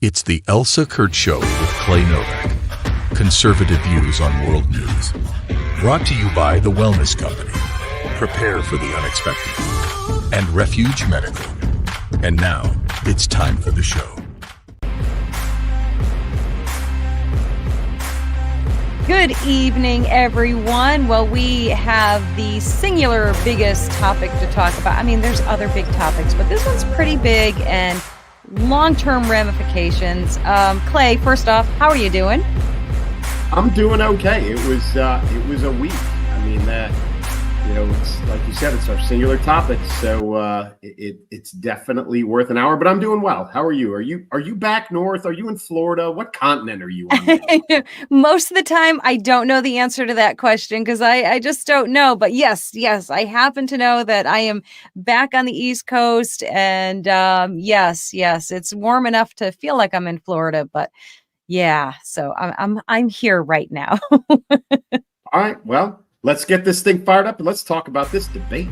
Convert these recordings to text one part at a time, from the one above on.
It's the Elsa Kurt Show with Clay Novak. Conservative views on world news. Brought to you by The Wellness Company. Prepare for the unexpected. And Refuge Medical. And now, it's time for the show. Good evening, everyone. Well, we have the singular biggest topic to talk about. I mean, there's other big topics, but this one's pretty big and long-term ramifications. Clay, first off, how are you doing? I'm doing okay. It was a week. I mean, it's like you said, it's our singular topic, so it's definitely worth an hour. But I'm doing well. How are you? Are you back north? Are you in Florida? What continent are you on? Most of the time, I don't know the answer to that question because I just don't know. But yes, I happen to know that I am back on the East Coast, and yes, it's warm enough to feel like I'm in Florida. But yeah, so I'm here right now. All right. Well, let's get this thing fired up and let's talk about this debate.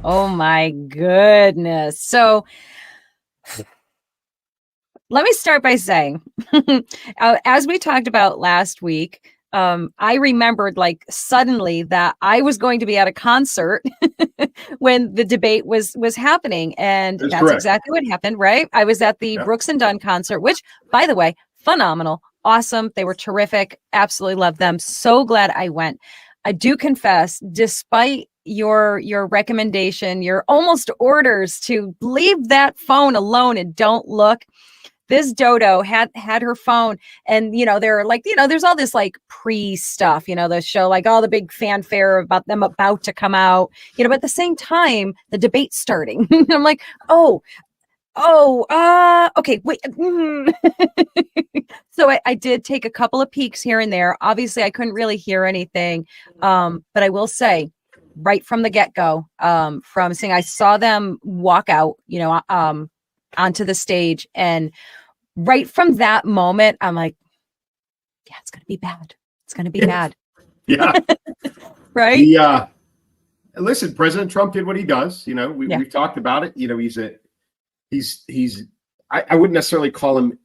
Oh my goodness. So let me start by saying, as we talked about last week, I remembered like suddenly that I was going to be at a concert when the debate was happening. And that's correct. Exactly what happened, right? I was at the Brooks and Dunn concert, which, by the way, phenomenal, awesome. They were terrific. Absolutely loved them. So glad I went. I do confess, despite your recommendation, your almost orders to leave that phone alone and don't look, this dodo had her phone, and they're like, there's all this like pre stuff, the show, like all the big fanfare about them about to come out, but at the same time the debate's starting. I'm like, okay, wait. So I did take a couple of peeks here and there. Obviously I couldn't really hear anything, but I will say right from the get-go, from seeing, I saw them walk out, onto the stage, and right from that moment, I'm like, yeah, it's going to be bad. It's going to be bad. Yeah. Right. Listen, President Trump did what he does. We've talked about it. I wouldn't necessarily call him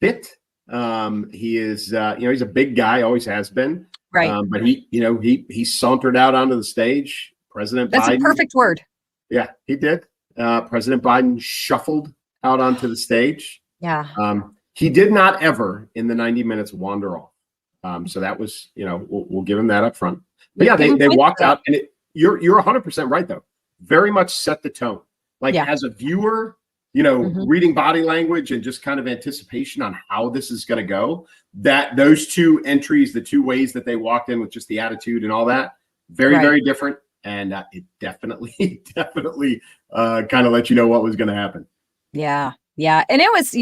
fit. He is, he's a big guy, always has been. Right. But he sauntered out onto the stage. President That's Biden. a perfect word. Yeah, he did. President Biden shuffled out onto the stage. Yeah. He did not ever in the 90 minutes wander off. So that was, we'll give him that up front. But yeah, they walked out, and you're 100% right though. Very much set the tone. Like as a viewer, reading body language and just kind of anticipation on how this is going to go, that those two entries, the two ways that they walked in with just the attitude and all that, very different. And it definitely kind of let you know what was going to happen. Yeah. And it was,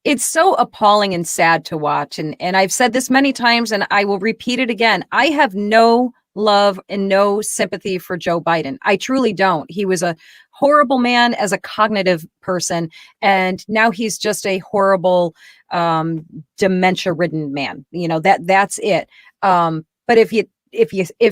it's so appalling and sad to watch. And I've said this many times, and I will repeat it again. I have no love and no sympathy for Joe Biden. I truly don't. He was a horrible man as a cognitive person, and now he's just a horrible dementia-ridden man. That's it. But if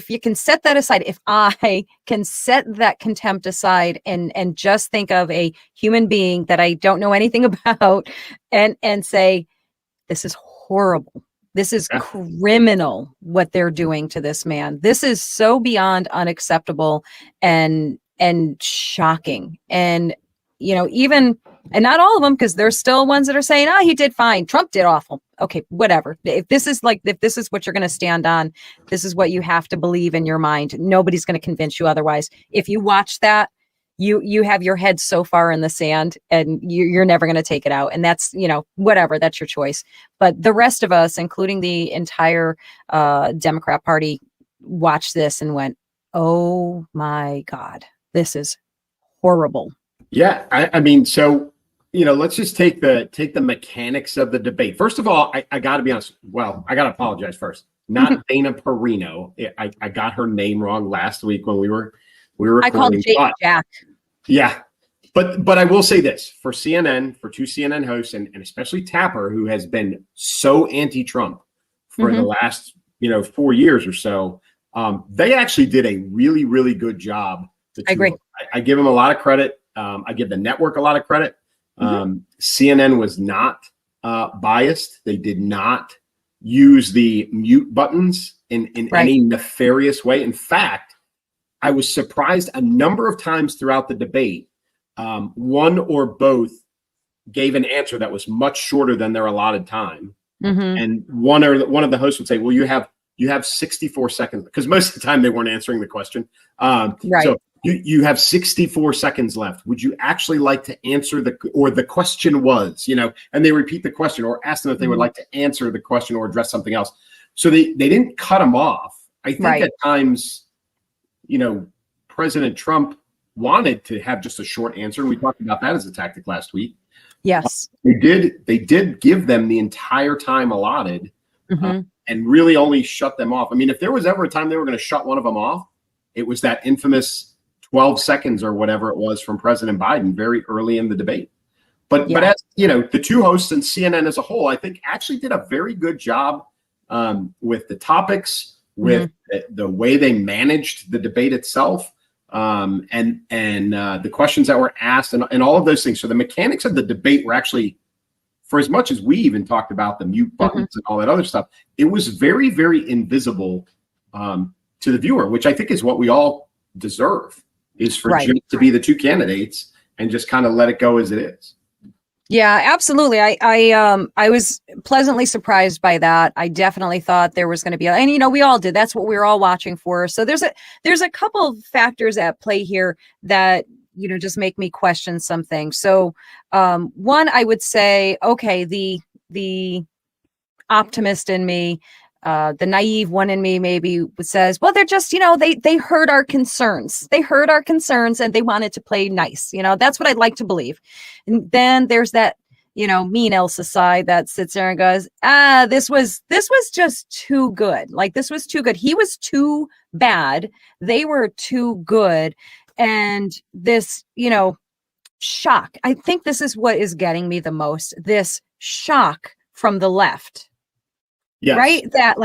you can set that aside, if I can set that contempt aside and just think of a human being that I don't know anything about and say, this is horrible. This is criminal what they're doing to this man. This is so beyond unacceptable and shocking. And, and not all of them, because there's still ones that are saying, he did fine. Trump did awful. Okay, whatever. If this is what you're going to stand on, this is what you have to believe in your mind. Nobody's going to convince you otherwise. If you watch that, you have your head so far in the sand, and you're never going to take it out. And that's, whatever, that's your choice. But the rest of us, including the entire Democrat Party, watched this and went, oh my God, this is horrible. Yeah. I mean, so, let's just take the mechanics of the debate. First of all, I got to be honest. Well, I got to apologize first. Not Dana Perino. I got her name wrong last week when we were recording. I called Jake Jack. Yeah. But I will say this for CNN, for two CNN hosts, and especially Tapper, who has been so anti-Trump for the last 4 years or so, they actually did a really, really good job. I agree. I give them a lot of credit. I give the network a lot of credit. CNN was not biased. They did not use the mute buttons in any nefarious way. In fact, I was surprised a number of times throughout the debate. One or both gave an answer that was much shorter than their allotted time. And one of the hosts would say, well, you have 64 seconds, because most of the time they weren't answering the question. So you have 64 seconds left. Would you actually like to answer the question was, and they repeat the question or ask them if they would like to answer the question or address something else. So they didn't cut them off. I think at times, President Trump wanted to have just a short answer. We talked about that as a tactic last week. Yes. They did give them the entire time allotted and really only shut them off. I mean, if there was ever a time they were going to shut one of them off, it was that infamous 12 seconds or whatever it was from President Biden very early in the debate. But as the two hosts and CNN as a whole, I think actually did a very good job with the topics, with the way they managed the debate itself, and the questions that were asked and all of those things. So the mechanics of the debate were actually, for as much as we even talked about the mute buttons and all that other stuff, it was very, very invisible to the viewer, which I think is what we all deserve, is for Jim to be the two candidates and just kind of let it go as it is. Yeah, absolutely. I was pleasantly surprised by that. I definitely thought there was going to be, and we all did. That's what we were all watching for. So there's a couple of factors at play here that just make me question something. So one, I would say, okay, the optimist in me, the naive one in me maybe says, well, they're just, they heard our concerns. They heard our concerns and they wanted to play nice. That's what I'd like to believe. And then there's that, mean Elsa side that sits there and goes, this was just too good. Like, this was too good. He was too bad. They were too good. And this, shock, I think this is what is getting me the most, this shock from the left. Yes. Right? That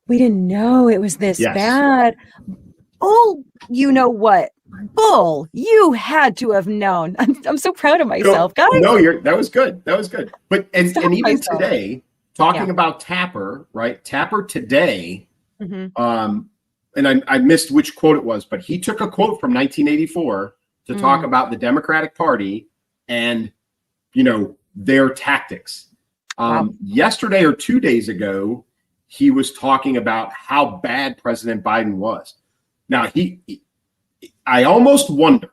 we didn't know it was this bad. Oh, you know what? Bull, you had to have known. I'm so proud of myself, guys. No, that was good. That was good. But and even today, talking about Tapper, right? Tapper today, and I missed which quote it was, but he took a quote from 1984 to talk about the Democratic Party and their tactics. Yesterday or 2 days ago, he was talking about how bad President Biden was. Now, I almost wonder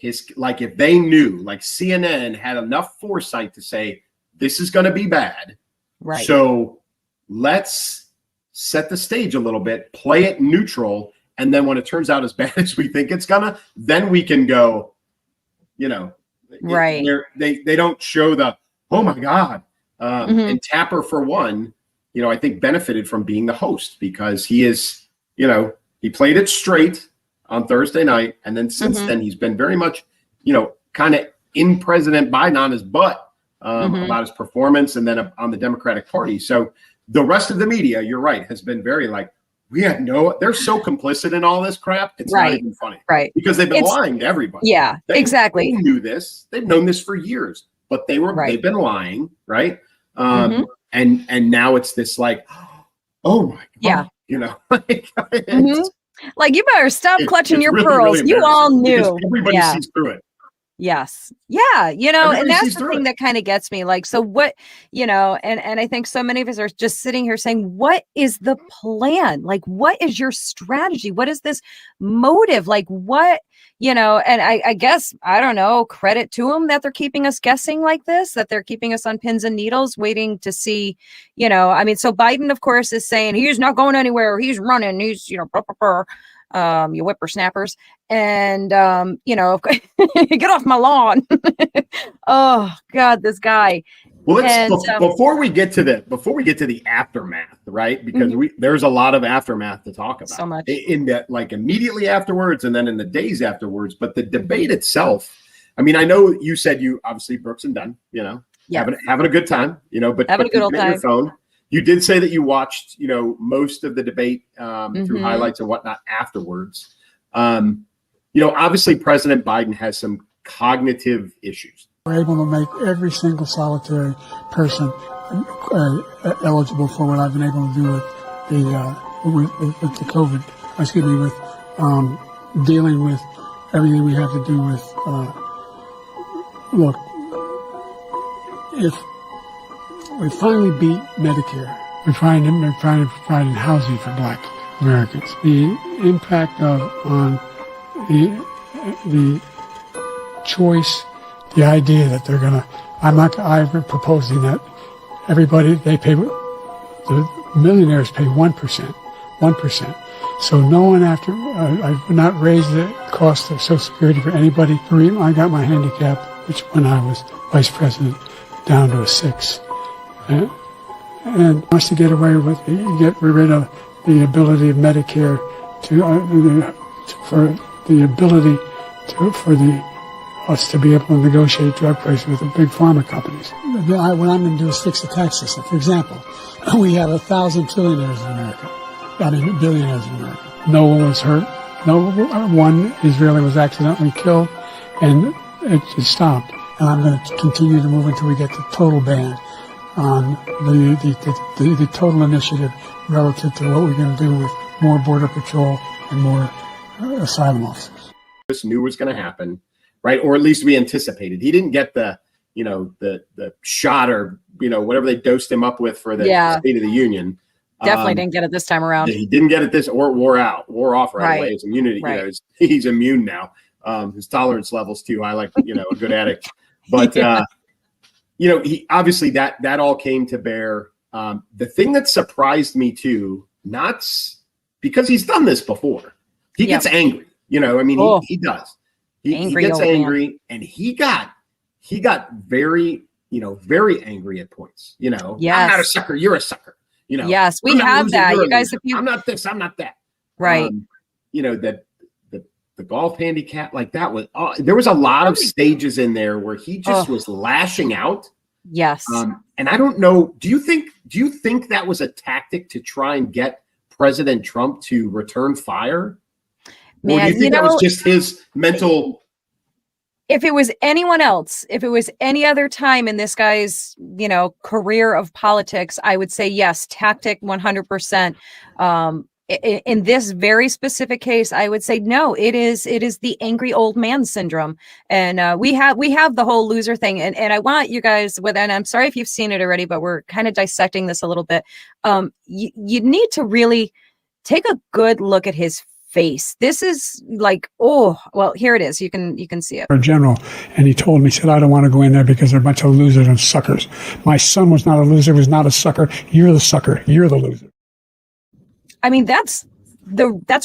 if they knew, like CNN had enough foresight to say, this is going to be bad. Right. So let's set the stage a little bit, play it neutral. And then when it turns out as bad as we think it's gonna, then we can go, right. They don't show the, oh my God. And Tapper, for one, I think benefited from being the host because he is, he played it straight on Thursday night. And then since then, he's been very much, kind of in President Biden on his butt about his performance and then on the Democratic Party. So the rest of the media, you're right, has been very they're so complicit in all this crap. It's not even funny. Right. Because they've been lying to everybody. Yeah, exactly. They knew this. They've known this for years, but they've been lying. Right. And now it's this oh my God, like you better stop clutching your pearls. Really, you all knew. Everybody sees through it. Yes. Yeah. And that's the thing that kind of gets me so what, and I think so many of us are just sitting here saying, what is the plan? What is your strategy? What is this motive? What, and I guess, I don't know, credit to them that they're keeping us guessing like this, that they're keeping us on pins and needles, waiting to see, so Biden, of course, is saying he's not going anywhere. He's running. He's, you whippersnappers. And, get off my lawn. Oh God, this guy. Well, before we get to the aftermath, right? Because there's a lot of aftermath to talk about. So much in that, immediately afterwards, and then in the days afterwards. But the debate itself, I mean, I know you said you obviously Brooks and Dunn, having a good time, but having a good old time. Your phone. You did say that you watched, most of the debate through highlights and whatnot afterwards. Obviously President Biden has some cognitive issues. We're able to make every single solitary person eligible for what I've been able to do with the COVID. With dealing with everything we have to do with. Look, if we finally beat Medicare, we're trying to provide housing for Black Americans. The impact on the choice, the idea that they're gonna. I'm proposing that everybody the millionaires pay 1%. So no one I would not raise the cost of Social Security for anybody. I got my handicap, which when I was vice president, down to a 6. And wants to get rid of the ability of Medicare for us to be able to negotiate drug prices with the big pharma companies. What I'm going to do is fix the tax system. For example, we have 1,000 billionaires in America. No one was hurt. No one Israeli was accidentally killed, and it stopped. And I'm going to continue to move until we get the total ban on the total initiative relative to what we're going to do with more border patrol and more asylum officers. This knew was going to happen, right? Or at least we anticipated. He didn't get the shot or whatever they dosed him up with for the State of the Union. Definitely didn't get it this time around. He didn't get it or wore off right away. His immunity, he's immune now. His tolerance level's too high, like a good addict. But he obviously that all came to bear. The thing that surprised me too, not because he's done this before. He gets angry. He does. He gets angry, and he got very very angry at points. I'm not a sucker. You're a sucker. Yes, we have that. You guys, I'm not this. I'm not that. Right. The golf handicap, like that was. There was a lot of stages in there where he just was lashing out. Yes. And I don't know. Do you think that was a tactic to try and get President Trump to return fire? Man, or do you think that was just his mental? If it was anyone else, if it was any other time in this guy's, career of politics, I would say yes, tactic 100%. In this very specific case, I would say no. It is the angry old man syndrome, and we have the whole loser thing. And I want you guys and I'm sorry if you've seen it already, but we're kind of dissecting this a little bit. You need to really take a good look at his face. This is like, here it is. You can see it. Our general, and he told me, he said, I don't want to go in there because they're a bunch of losers and suckers. My son was not a loser, was not a sucker. You're the sucker. You're the loser. I mean, that's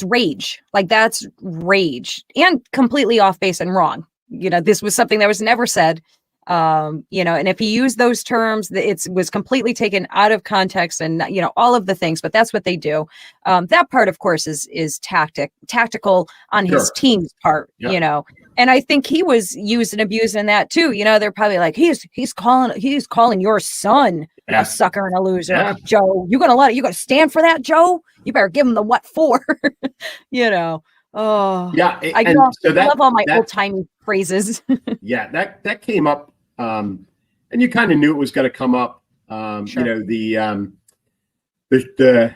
rage. Like, that's rage and completely off base and wrong. This was something that was never said. And if he used those terms, it was completely taken out of context and, all of the things, but that's what they do. That part, of course, is tactical on his team's part, and I think he was used and abused in that too. They're probably like, he's calling your son a sucker and a loser. Yeah. Joe, you gonna stand for that, Joe? You better give him the what for, Oh, yeah. I love all my old timey phrases. Yeah, that came up. And you kind of knew it was going to come up. Sure. The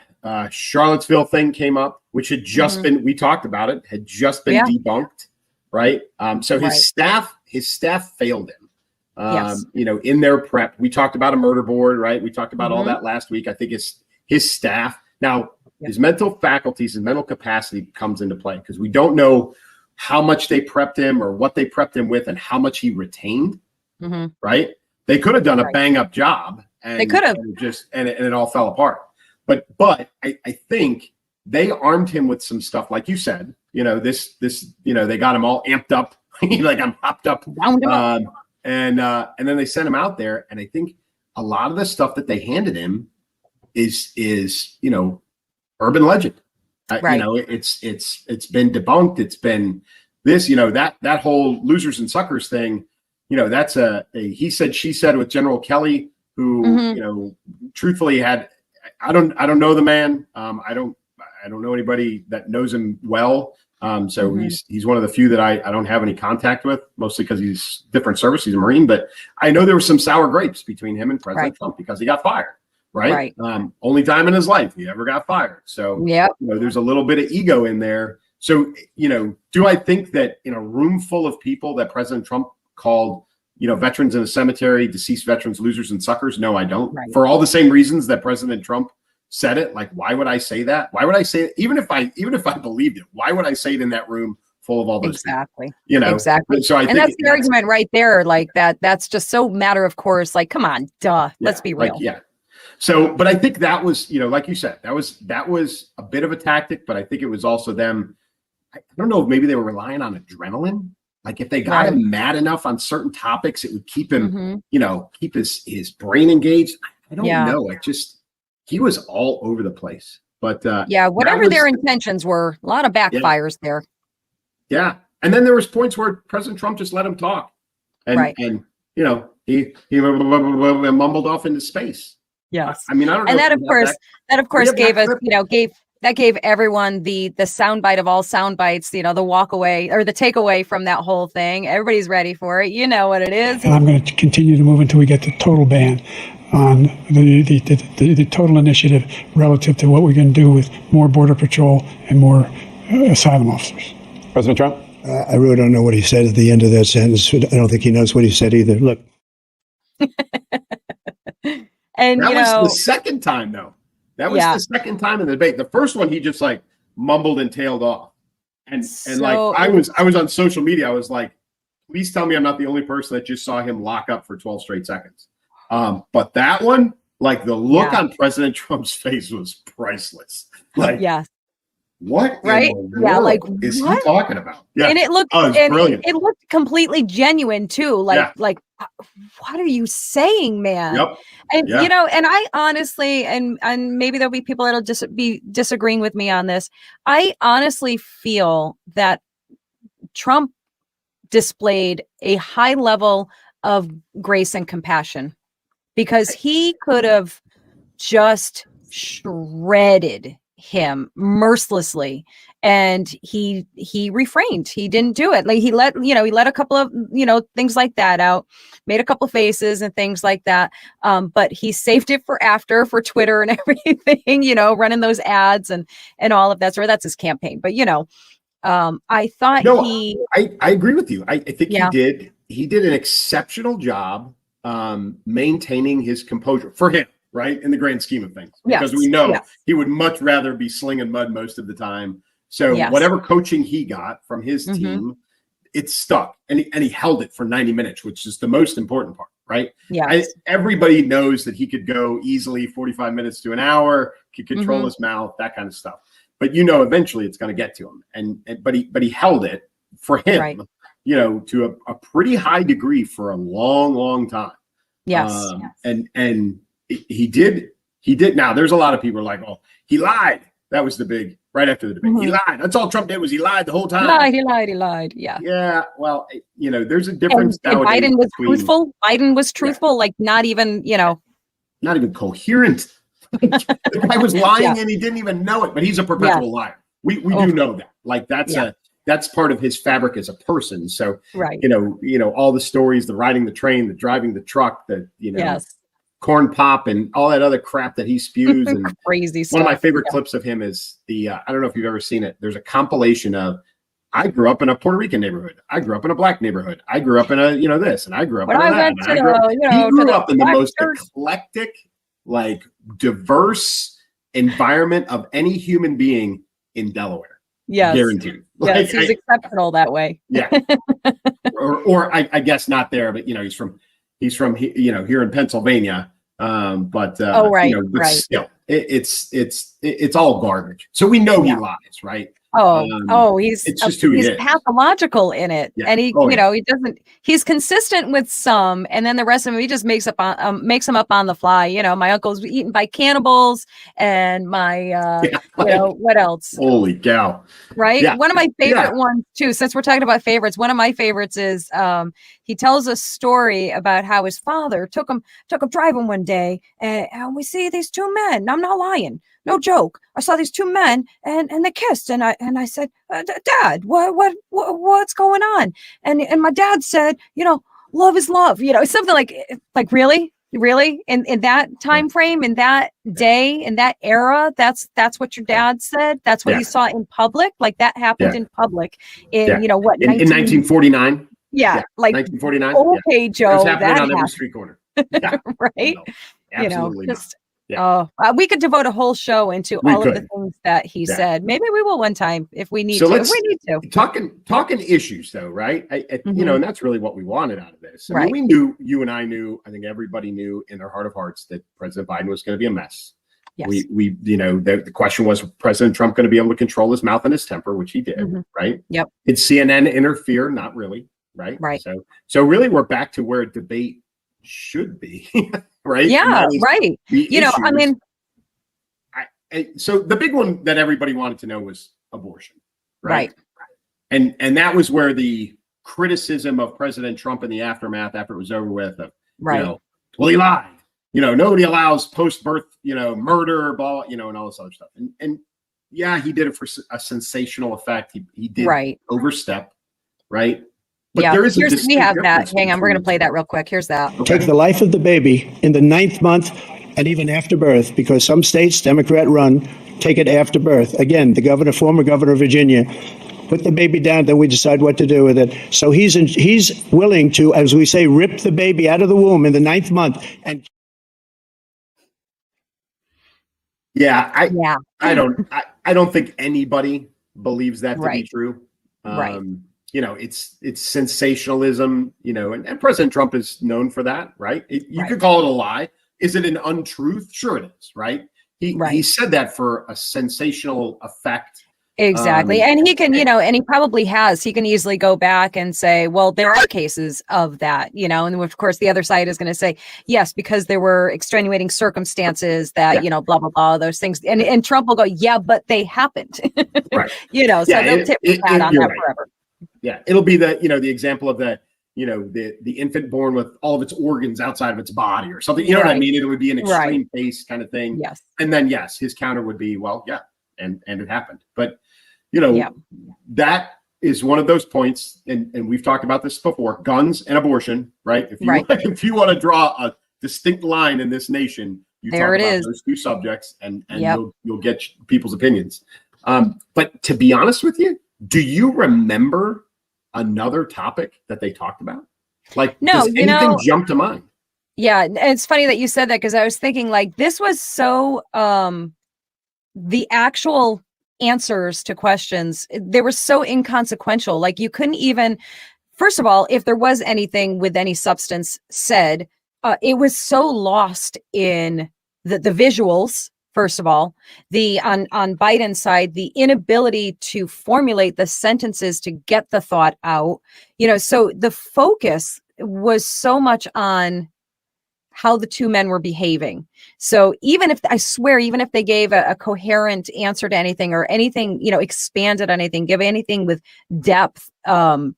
Charlottesville thing came up, which had just been, we talked about it, had just been debunked, right? So his staff failed him. In their prep. We talked about a murder board, right? We talked about all that last week. I think his staff. Now, his mental faculties, his mental capacity comes into play because we don't know how much they prepped him or what they prepped him with and how much he retained. Right? They could have done a bang up job, and they could have and it all fell apart. But I think they armed him with some stuff, like you said. This they got him all amped up, like I'm hopped up, and then they sent him out there. And I think a lot of the stuff that they handed him is urban legend. Right. It's been debunked. It's been this, that whole losers and suckers thing, that's a he said, she said with General Kelly, who, truthfully I don't know the man. I don't know anybody that knows him well. So he's one of the few that I don't have any contact with, mostly because he's different service. He's a Marine, but I know there were some sour grapes between him and President Trump because he got fired. Right. Only time in his life he ever got fired. So there's a little bit of ego in there. So, do I think that in a room full of people that President Trump called, veterans in a cemetery, deceased veterans, losers and suckers? No, I don't. For all the same reasons that President Trump said it. Like, why would I say that? Why would I say it? Even if I believed it, why would I say it in that room full of all those exactly people? Exactly. So I think that's the argument right there. Like that's just so matter of course. Like, come on, duh. Let's be real. So, but I think that was, like you said, that was a bit of a tactic, but I think it was also them. I don't know if maybe they were relying on adrenaline. Like if they got him mad enough on certain topics, it would keep him, keep his brain engaged. I don't know. He was all over the place. But whatever their intentions were, a lot of backfires there. Yeah. And then there was points where President Trump just let him talk. And he mumbled off into space. Yes. I mean, I don't know. And that of course gave us, gave everyone the soundbite of all sound bites, the walk away or the takeaway from that whole thing. Everybody's ready for it. You know what it is. And I'm going to continue to move until we get the total ban on the total initiative relative to what we're going to do with more Border Patrol and more asylum officers. President Trump? I really don't know what he said at the end of that sentence. I don't think he knows what he said either. Look. And that was the second time, though. That was the second time in the debate. The first one, he just like mumbled and tailed off. And like I was on social media. I was like, please tell me I'm not the only person that just saw him lock up for 12 straight seconds. But that one, like the look on President Trump's face was priceless. Like, what right? in the world is he talking about? Yeah. And it looked brilliant. It looked completely genuine too. Like what are you saying, man? Yep. And and I honestly, and maybe there'll be people that'll just be disagreeing with me on this. I honestly feel that Trump displayed a high level of grace and compassion because he could have just shredded him mercilessly, and he refrained. He didn't do it. Like he let a couple of things like that out, made a couple of faces and things like that, but he saved it for after, for Twitter and everything, running those ads and all of that. So that's his campaign. But I thought I agree with you. I think he did an exceptional job maintaining his composure for him. Right, in the grand scheme of things, because we know he would much rather be slinging mud most of the time. So whatever coaching he got from his team, it stuck, and he held it for 90 minutes, which is the most important part, right? Yeah. Everybody knows that he could go easily 45 minutes to an hour, could control his mouth, that kind of stuff. But eventually it's going to get to him, but he held it for him, to a pretty high degree for a long, long time. Yes. And he did. Now there's a lot of people are like, oh, he lied. That was the big right after the debate. He lied. That's all Trump did was he lied the whole time. He lied. Yeah. Yeah. Well, there's a difference. And Biden was truthful. Biden was truthful. Like not even, not even coherent. The guy was lying and he didn't even know it, but he's a perpetual liar. We do know that. Like that's part of his fabric as a person. So, all the stories, the riding the train, the driving the truck, corn pop and all that other crap that he spews and crazy stuff. One of my favorite clips of him is the I don't know if you've ever seen it. There's a compilation of I grew up in a Puerto Rican neighborhood. I grew up in a black neighborhood. I grew up in a this and I grew up in that. He grew up in the most eclectic, like diverse environment of any human being in Delaware. Yes. Guaranteed. Yes, he's exceptional that way. Yeah. or I guess not there, but he's from here in Pennsylvania. But still, it's all garbage. So we know he lies, right? It's just who he he's is. pathological in it, Yeah. and he Oh, you know he doesn't. He's consistent with some, and then the rest of him he just makes them up on the fly. You know, my uncle's eaten by cannibals, and my Yeah, you know what else? Holy cow! Right. Yeah. One of my favorite Yeah. ones too, since we're talking about favorites, one of my favorites is he tells a story about how his father took him driving one day, and we see these two men. I'm not lying, no joke. I saw these two men and they kissed, and I said, Dad, what's going on? And my dad said, you know, love is love, you know, something like really in that time frame, in that day, in that era, that's what your dad said, that's what you saw in public, like that happened in public in you know what, in 1949. Like 1949. okay, Joe, it was happening that on every street corner. right? No, You know, absolutely just not. we could devote a whole show into We all of the could. things that he said. Maybe we will one time if we need So to. If let's we need to. talking issues though, right? You know, and that's really what we wanted out of this. I mean, Right. we knew, you and I knew, I think everybody knew in their heart of hearts that President Biden was going to be a mess. Yes. We you know, the question was, President Trump going to be able to control his mouth and his temper, which he did, right? Yep. Did CNN interfere? Not really, right? Right. So really, we're back to where debate should be, right? Yeah, right. You know, I mean, so the big one that everybody wanted to know was abortion, right? And that was where the criticism of President Trump in the aftermath, after it was over with, of, Right. you know, well, he lied. You know, nobody allows post-birth, you know, murder, blah, you know, and all this other stuff. And yeah, he did it for a sensational effect. He did overstep, right? But there is we have that. Hang on, we're going to play that real quick. Here's that. Take the life of the baby in the 9th month and even after birth, because some states, Democrat run, take it after birth. Again, the former governor of Virginia, put the baby down, then we decide what to do with it. So he's willing to, as we say, rip the baby out of the womb in the 9th month. And I don't think anybody believes that to be true. You know, it's sensationalism, you know, and President Trump is known for that, right? You could call it a lie. Is it an untruth? Sure it is, right? He said that for a sensational effect. Exactly. And he can, you know, and he probably has, he can easily go back and say, well, there are cases of that, you know, and of course the other side is going to say, yes, because there were extenuating circumstances that, you know, blah, blah, blah, those things. And Trump will go, yeah, but they happened, you know, so they'll tip the hat on that forever. Yeah. It'll be the, you know, the example of the, you know, the infant born with all of its organs outside of its body or something, you know what I mean? It would be an extreme case kind of thing. Yes. And then, yes, his counter would be, well, yeah. And it happened. But, you know, that is one of those points. And we've talked about this before, guns and abortion, right? If you want to draw a distinct line in this nation, you talk about those two subjects and you'll get people's opinions. But to be honest with you, do you remember another topic that they talked about? Like, does anything jump to mind? Yeah. And it's funny that you said that, because I was thinking like this was so the actual answers to questions, they were so inconsequential. Like you couldn't even, first of all, if there was anything with any substance said, it was so lost in the visuals. First of all, on Biden's side, the inability to formulate the sentences to get the thought out, you know, so the focus was so much on how the two men were behaving. So even if they gave a coherent answer to anything or anything, you know, expanded on anything, give anything with depth, nothing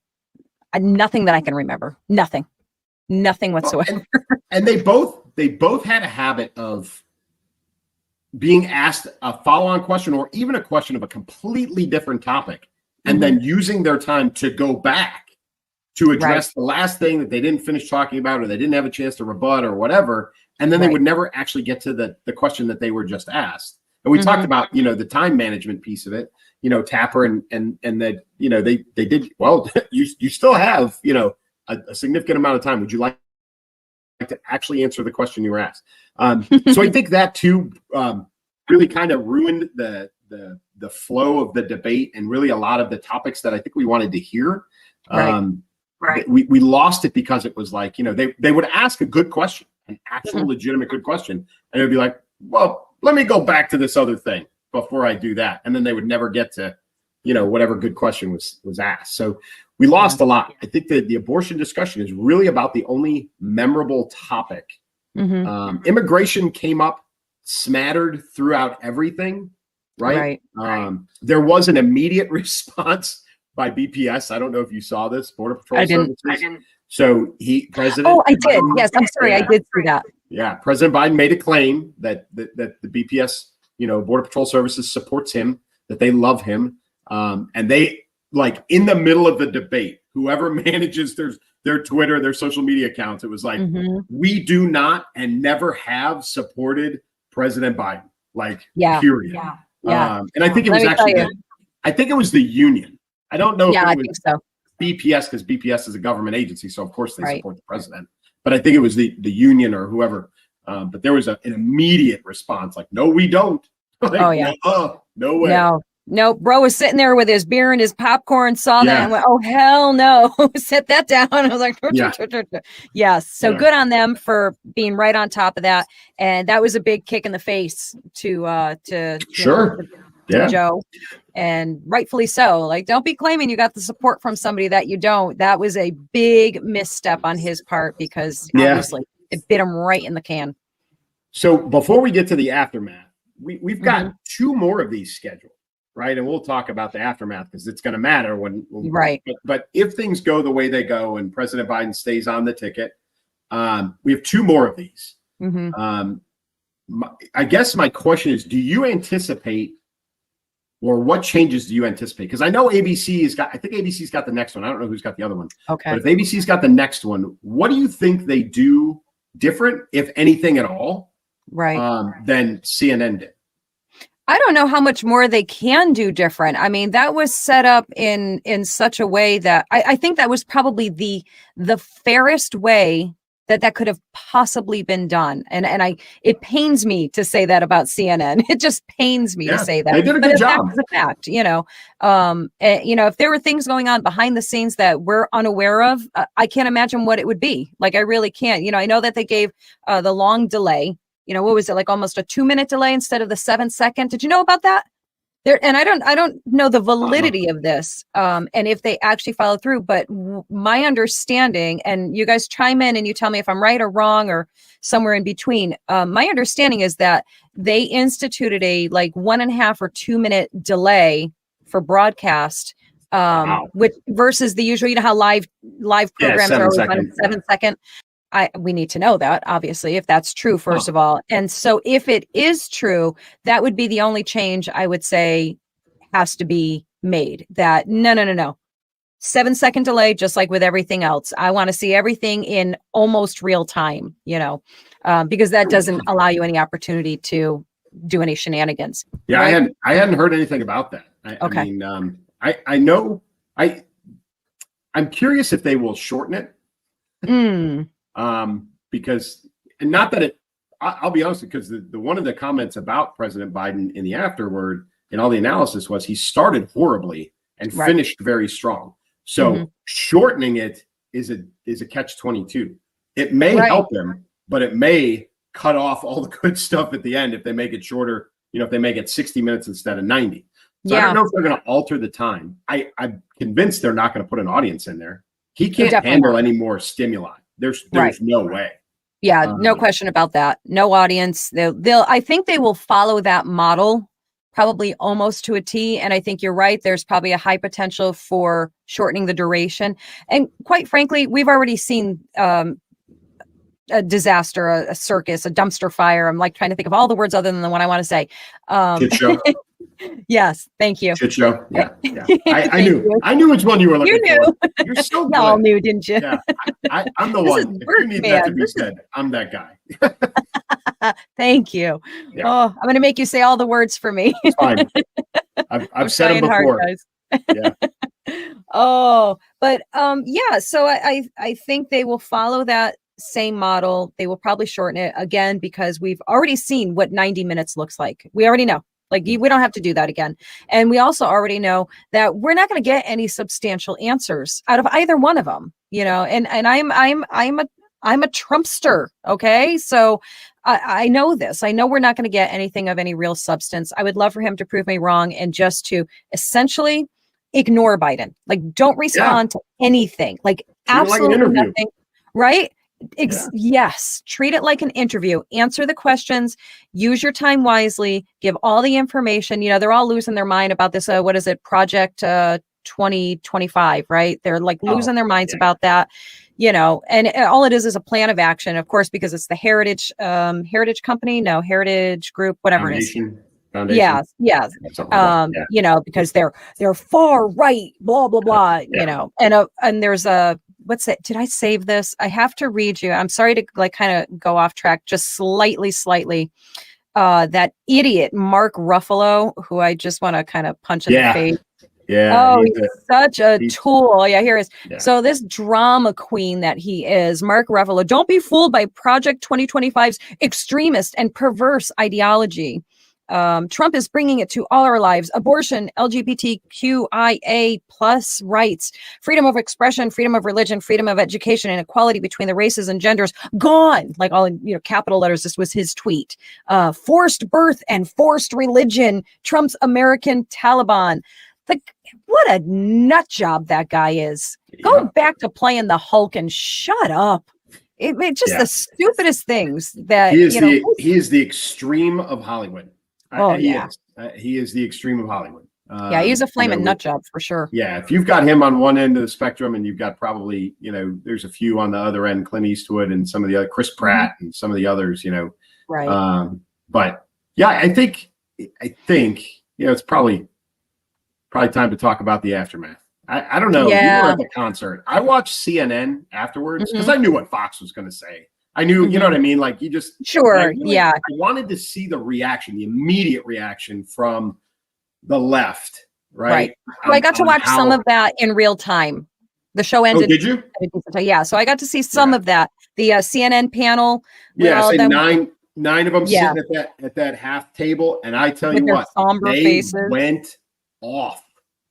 that I can remember, nothing whatsoever. And they both had a habit of being asked a follow-on question or even a question of a completely different topic, and then using their time to go back to address the last thing that they didn't finish talking about or they didn't have a chance to rebut or whatever. And then they would never actually get to the question that they were just asked. And we talked about, you know, the time management piece of it, you know, Tapper and that, you know, they did, well, you still have, you know, a significant amount of time. Would you like to actually answer the question you were asked? So I think that too really kind of ruined the flow of the debate and really a lot of the topics that I think we wanted to hear. We lost it because it was like, you know, they would ask a good question, an actual legitimate good question, and it would be like, well, let me go back to this other thing before I do that, and then they would never get to whatever good question was asked. So we lost a lot. I think that the abortion discussion is really about the only memorable topic. Immigration came up smattered throughout everything, right? There was an immediate response by BPS. I don't know if you saw this, Border Patrol Services. I didn't. So President. Oh, I did. Yes, I'm sorry, I did see that. Yeah, President Biden made a claim that the BPS, Border Patrol Services supports him, that they love him, and they, like, in the middle of the debate, whoever manages their Twitter, their social media accounts, it was like, we do not and never have supported President Biden, like, period. And I think it was I think it was the union. I don't know if it was BPS, because BPS is a government agency, so of course they support the president. But I think it was the union or whoever. But there was an immediate response, like, no, we don't. Like, no way. No, bro was sitting there with his beer and his popcorn, saw that and went, oh, hell no, set that down. I was like, yes. So good on them for being right on top of that. And that was a big kick in the face to Joe. And rightfully so. Like, don't be claiming you got the support from somebody that you don't. That was a big misstep on his part, because obviously it bit him right in the can. So before we get to the aftermath, we've got two more of these scheduled. Right. And we'll talk about the aftermath, because it's going to matter when but if things go the way they go and President Biden stays on the ticket, we have two more of these. I guess my question is, do you anticipate, or what changes do you anticipate? Because I know ABC's got the next one. I don't know who's got the other one. Okay. But if ABC's got the next one, what do you think they do different, if anything at all, than CNN did? I don't know how much more they can do different. I mean, that was set up in such a way that I think that was probably the fairest way that could have possibly been done. And it pains me to say that about CNN. It just pains me to say that. They did a good job. That's a fact, if there were things going on behind the scenes that we're unaware of, I can't imagine what it would be. Like, I really can't. I know that they gave the long delay. What was it, like almost a 2-minute delay instead of the 7-second? Did you know about that? And I don't know the validity of this, and if they actually follow through. But my understanding, and you guys chime in and you tell me if I'm right or wrong or somewhere in between. My understanding is that they instituted a 1.5 or 2-minute delay for broadcast, which versus the usual. How live programs are always on 7-second. We need to know that, obviously, if that's true, first of all. And so if it is true, that would be the only change I would say has to be made. That no. 7-second delay, just like with everything else. I want to see everything in almost real time, because that doesn't allow you any opportunity to do any shenanigans. Yeah, right? I hadn't heard anything about that. I mean, I know. I'm curious if they will shorten it. Because, and not that I'll be honest, because the one of the comments about President Biden in the afterward in all the analysis was he started horribly and finished very strong. So shortening it is a catch-22. It may help them, but it may cut off all the good stuff at the end if they make it shorter. If they make it 60 minutes instead of 90. So I don't know if they're going to alter the time. I'm convinced they're not going to put an audience in there. He can't handle any more stimuli. There's no way. Yeah, no question about that. No audience. I think they will follow that model probably almost to a T. And I think you're right. There's probably a high potential for shortening the duration. And quite frankly, we've already seen a disaster, a circus, a dumpster fire. I'm trying to think of all the words other than the one I want to say. Shit show. Yes, thank you. Shit show. Yeah. I knew which one you were looking for. You're so good. Y'all knew, didn't you? Yeah. I'm the one. If you need that to be said, I'm that guy. Thank you. Yeah. Oh, I'm going to make you say all the words for me. It's fine. I've said them before. Yeah. But so I think they will follow that same model. They will probably shorten it again, because we've already seen what 90 minutes looks like. We already know. We don't have to do that again. And we also already know that we're not going to get any substantial answers out of either one of them, and I'm a Trumpster. Okay. So I know this. I know we're not going to get anything of any real substance. I would love for him to prove me wrong and just to essentially ignore Biden. Like, don't respond to anything. Like, Treat it like an absolutely interview. nothing. Right? Yes. Treat it like an interview. Answer the questions. Use your time wisely. Give all the information. You know, they're all losing their mind about this. What is it? Project 2025, right? They're like losing their minds about that, you know, and all it is a plan of action, of course, because it's the Heritage Group, whatever it is. Foundation. Yes. Something like that. You know, because they're far right, blah, blah, blah, you know, and there's a, what's it? Did I save this? I have to read you. I'm sorry to like kind of go off track, just slightly. That idiot, Mark Ruffalo, who I just want to kind of punch in the face. Yeah. Oh, he's such a tool. Yeah, here is. Yeah. So this drama queen that he is, Mark Ruffalo, don't be fooled by Project 2025's extremist and perverse ideology. Trump is bringing it to all our lives: abortion, LGBTQIA plus rights, freedom of expression, freedom of religion, freedom of education, and equality between the races and genders gone. Like all in, you know, capital letters. This was his tweet. Forced birth and forced religion. Trump's American Taliban. Like, what a nut job that guy is. Go back to playing the Hulk and shut up. It just the stupidest things that he is the extreme of Hollywood. He is the extreme of Hollywood. He's a flaming nut job for sure. Yeah, if you've got him on one end of the spectrum, and you've got probably, you know, there's a few on the other end, Clint Eastwood and some of the other, Chris Pratt and some of the others, you know. Right. But yeah, I think you know, it's probably time to talk about the aftermath. I don't know. Yeah. You were at the concert. I watched CNN afterwards because I knew what Fox was going to say. I knew, you know what I mean? Like, you just sure. I wanted to see the reaction, the immediate reaction from the left, right? So I got to watch some of that in real time. The show ended. Oh, did you? Yeah. So I got to see some of that. The CNN panel. Yeah, nine of them sitting at that half table, and I tell you what, they went off.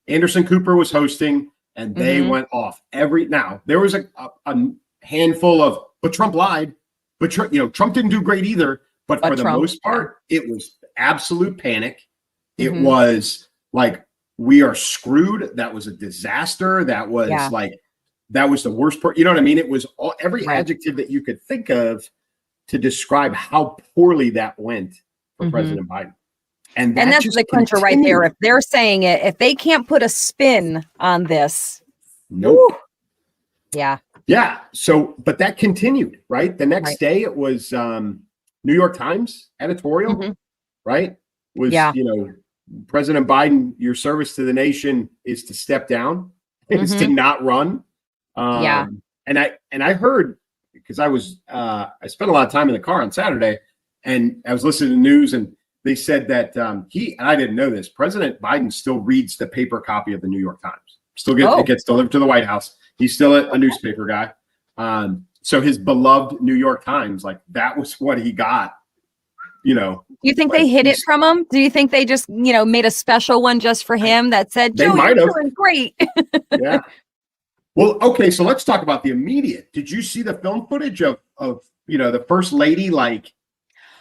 Anderson Cooper was hosting, and they went off. Now there was a handful of, but Trump lied. But Trump didn't do great either. But for the most part, it was absolute panic. It was like, we are screwed. That was a disaster. That was that was the worst part. You know what I mean? It was every adjective that you could think of to describe how poorly that went for President Biden. And that's the clincher right there. If they're saying it, if they can't put a spin on this. Nope. Woo. Yeah. Yeah. So, but that continued, right? The next day it was New York Times editorial, right? Was, you know, President Biden, your service to the nation is to step down, is to not run. And I heard, because I spent a lot of time in the car on Saturday, and I was listening to the news, and they said that and I didn't know this, President Biden still reads the paper copy of the New York Times. It gets delivered to the White House. He's still a newspaper guy. So his beloved New York Times, like, that was what he got, you know. Do you think they hid it from him? Do you think they just, you know, made a special one just for him that said, Joe, you're doing great? Yeah. Well, okay, so let's talk about the immediate. Did you see the film footage of you know, the first lady, like,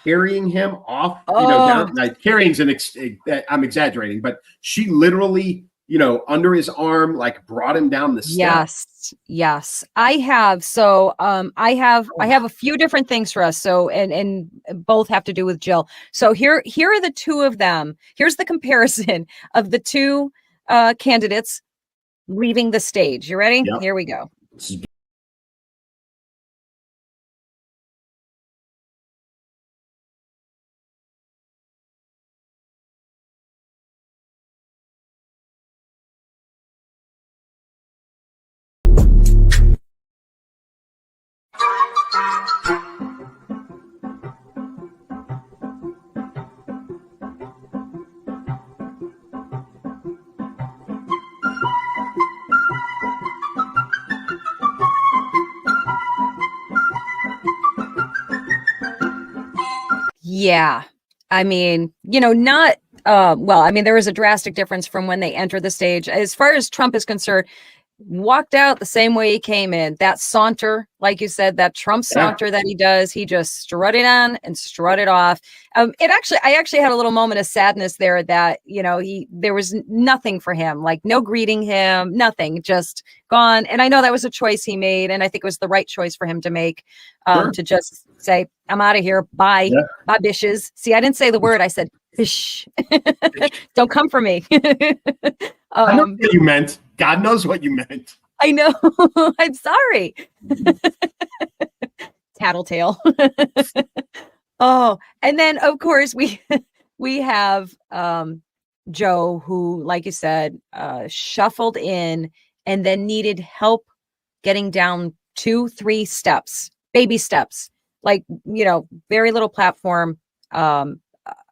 carrying him off, you know, down, like, carrying's I'm exaggerating, but she literally, you know, under his arm, like, brought him down the steps. Yes. I have. So I have a few different things for us. So and both have to do with Jill. So here are the two of them. Here's the comparison of the two candidates leaving the stage. You ready? Yep. Here we go. Yeah. I mean, you know, not, well, I mean, there was a drastic difference from when they entered the stage. As far as Trump is concerned, walked out the same way he came in. That saunter, like you said, that Trump saunter that he does, he just strutted on and strutted off. I actually had a little moment of sadness there that, there was nothing for him, like no greeting him, nothing, just gone. And I know that was a choice he made. And I think it was the right choice for him to make, to just say, I'm out of here. Bye. Yeah. Bye, bishes. See, I didn't say the word. I said, bish. Don't come for me. I know what you meant. God knows what you meant. I know. I'm sorry. Tattletale. Oh, and then of course we have Joe, who, like you said, shuffled in and then needed help getting down 2-3 steps, baby steps, like, very little platform,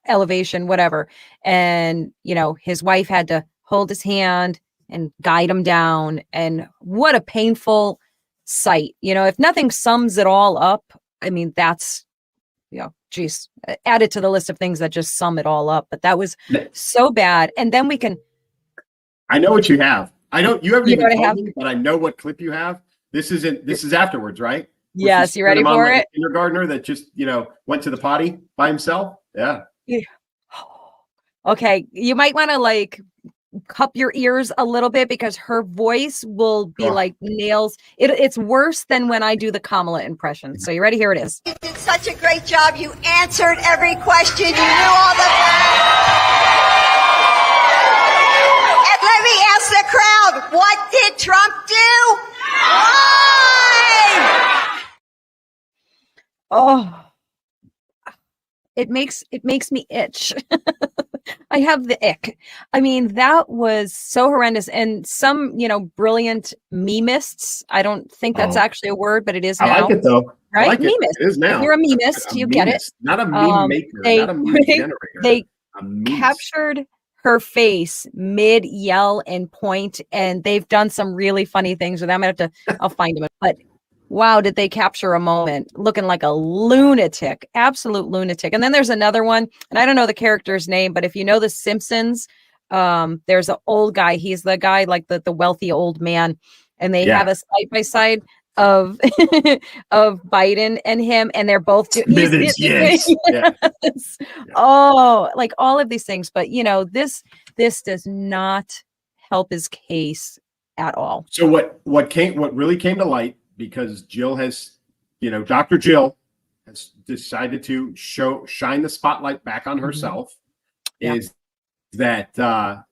elevation, whatever. And, his wife had to hold his hand and guide him down. And what a painful sight. If nothing sums it all up, I mean, that's, geez, add it to the list of things that just sum it all up. But that was so bad. And then I know what you have. You haven't even told me, but I know what clip you have. This is afterwards, right? Yes. You ready for it? Kindergartner that just, went to the potty by himself. Yeah. Okay. You might want to cup your ears a little bit because her voice will be like nails. It's worse than when I do the Kamala impression. So you ready? Here it is. You did such a great job. You answered every question. You knew all the... And let me ask the crowd, what did Trump do? Why? Oh, it makes me itch. I have the ick. I mean, that was so horrendous. And some, brilliant memeists. I don't think that's actually a word, but it is now. I like it though. Right? I like memist. It is now. If you're a memist, you get it. Not a meme maker, not a meme generator. They captured her face mid yell and point, and they've done some really funny things with them. I'll find them. But wow, did they capture a moment looking like a lunatic, absolute lunatic. And then there's another one, and I don't know the character's name, but if you know The Simpsons, there's an old guy. He's the guy, like the wealthy old man. And they have a side-by-side of of Biden and him, and they're both yes. Yes. Oh, like all of these things. But, this does not help his case at all. So what really came to light, because Jill has, Dr. Jill has decided to shine the spotlight back on herself, is that a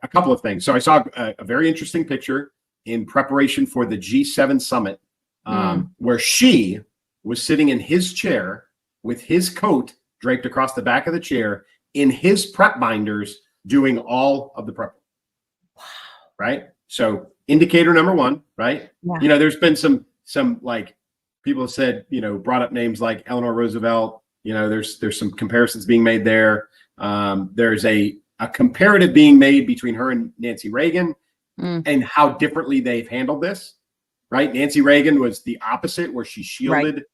couple of things. So I saw a very interesting picture in preparation for the G7 summit, where she was sitting in his chair with his coat draped across the back of the chair in his prep binders, doing all of the prep. Wow. Right. So indicator number one, right? Yeah. There's been some like people have said, brought up names like Eleanor Roosevelt. There's some comparisons being made there. There's a comparative being made between her and Nancy Reagan and how differently they've handled this, right? Nancy Reagan was the opposite, where she shielded,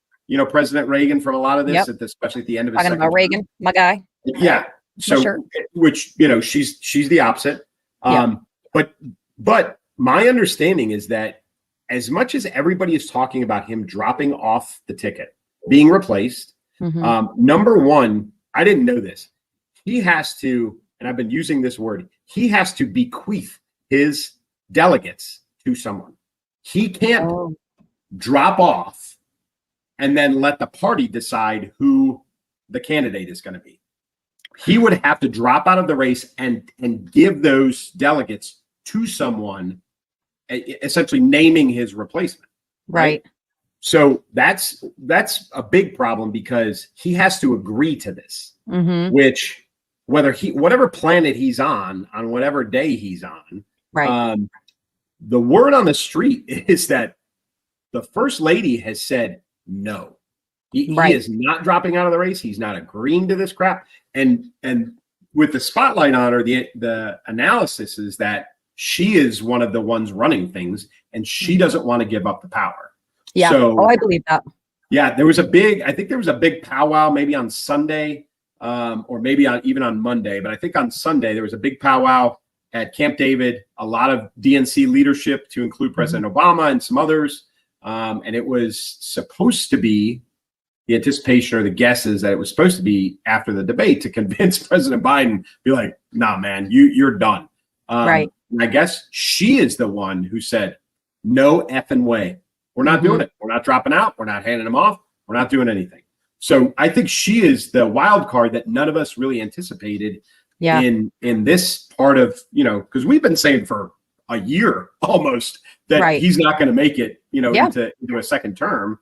President Reagan from a lot of this, especially at the end of his talking about Reagan, my guy. Yeah. So, which, she's the opposite. But my understanding is that as much as everybody is talking about him dropping off the ticket, being replaced, number one, I didn't know this. He has to, and I've been using this word, he has to bequeath his delegates to someone. He can't drop off and then let the party decide who the candidate is going to be. He would have to drop out of the race and give those delegates to someone, essentially naming his replacement. Right. So that's a big problem, because he has to agree to this, which whatever planet he's on whatever day he's on, right. The word on the street is that the first lady has said no. He is not dropping out of the race. He's not agreeing to this crap. And with the spotlight on her, the analysis is that she is one of the ones running things, and she doesn't want to give up the power. Yeah. So, I believe that. Yeah. I think there was a big powwow maybe on Sunday, or maybe even on Monday, but I think on Sunday there was a big powwow, at Camp David, a lot of DNC leadership, to include President Obama and some others. And it was supposed to be, the anticipation or the guesses that it was supposed to be after the debate to convince President Biden, be like, nah, man, you're done. Right. And I guess she is the one who said, no effing way. We're not doing it. We're not dropping out. We're not handing them off. We're not doing anything. So I think she is the wild card that none of us really anticipated in this part of, because we've been saying for a year almost that he's not going to make it, into a second term,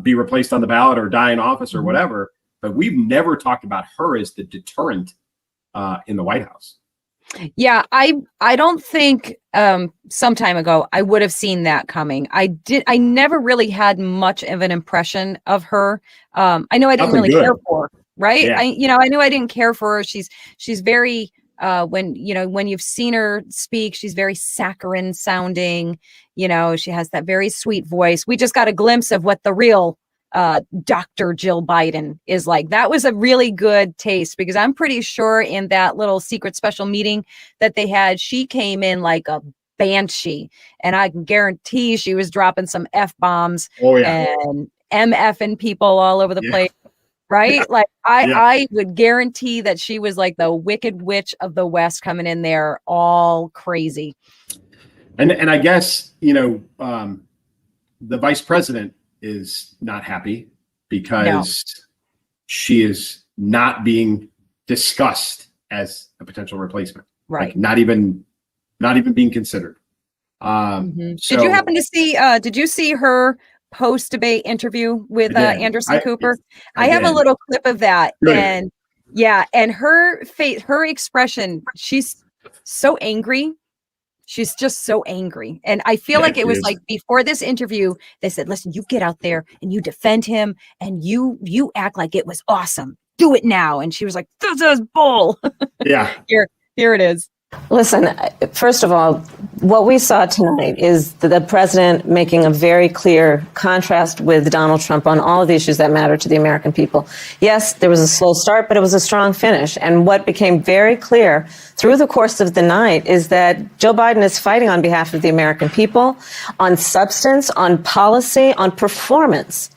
be replaced on the ballot or die in office or whatever. But we've never talked about her as the deterrent in the White House. Yeah, I don't think some time ago I would have seen that coming. I never really had much of an impression of her. I know I didn't really care for her, right? Yeah. I knew I didn't care for her. She's very when you've seen her speak, she's very saccharine sounding. She has that very sweet voice. We just got a glimpse of what the real Dr. Jill Biden is like. That was a really good taste, because I'm pretty sure in that little secret special meeting that they had, she came in like a banshee, and I can guarantee she was dropping some F-bombs and MFing people all over the place. Right? Like I would guarantee that she was like the Wicked Witch of the West coming in there all crazy. And I guess, the vice president is not happy because she is not being discussed as a potential replacement. Right. Like not even being considered. So, did you happen to see, did you see her post-debate interview with Anderson Cooper? I have a little clip of that. And and her face, her expression, she's so angry. She's just so angry. And I feel like it was like before this interview, they said, listen, you get out there and you defend him and you act like it was awesome. Do it now. And she was like, this is bull. Yeah. Here it is. Listen, first of all, what we saw tonight is the president making a very clear contrast with Donald Trump on all of the issues that matter to the American people. Yes, there was a slow start, but it was a strong finish. And what became very clear through the course of the night is that Joe Biden is fighting on behalf of the American people on substance, on policy, on performance.